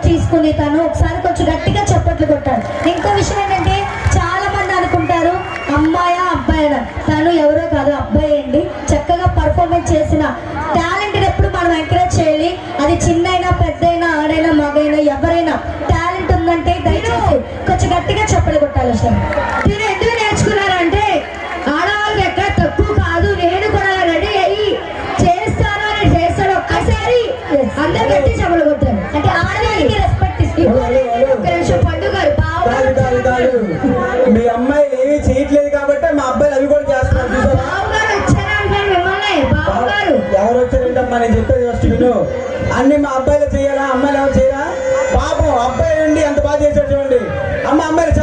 తీసుకుని తను ఒకసారి కొంచెం గట్టిగా చప్పట్లు కొట్టాడు. ఇంకో విషయం ఏంటంటే చాలా మంది అనుకుంటారు అమ్మాయా అబ్బాయినా, తను ఎవరో కాదు అబ్బాయి అండి. చక్కగా పర్ఫార్మెన్స్ చేసిన టాలెంట్ ఎప్పుడు మనం ఎంకరేజ్ చేయాలి. అది చిన్నైనా పెద్దైనా ఆడైనా మగైనా ఎవరైనా టాలెంట్ ఉందంటే దయచేసి కొంచెం గట్టిగా చప్పట్లు కొట్టాలి. సార్ మీరు ఎందుకు నేర్చుకున్నారంటే ఆడవాళ్ళకి ఎక్కడ తక్కువ కాదు. నేను కూడా రెడీ అయ్యి చేస్తాను అని చేస్తాను. ఒక్కసారి అందరు గట్టి చప్పట్లు కొట్టాను. అంటే ఆడవాళ్ళకి రెస్పెక్ట్ ఇస్తుంది. ఒక్క నిమిషం పండుగ మీ అమ్మాయి ఏమీ చేయట్లేదు కాబట్టి మా అబ్బాయిలు అవి కూడా చేస్తున్నారు. బావగారు వచ్చారంటే మిమ్మల్ని బావగారు ఎవరు వచ్చారంటమ్మా, నేను చెప్పేది ఫస్ట్ విను. అన్ని మా అబ్బాయిలు చేయాలా, అమ్మాయిలు ఎవరు చేయరా? పాపం అబ్బాయి అండి ఎంత బాగా చేశాడు చూడండి. అమ్మాయిలు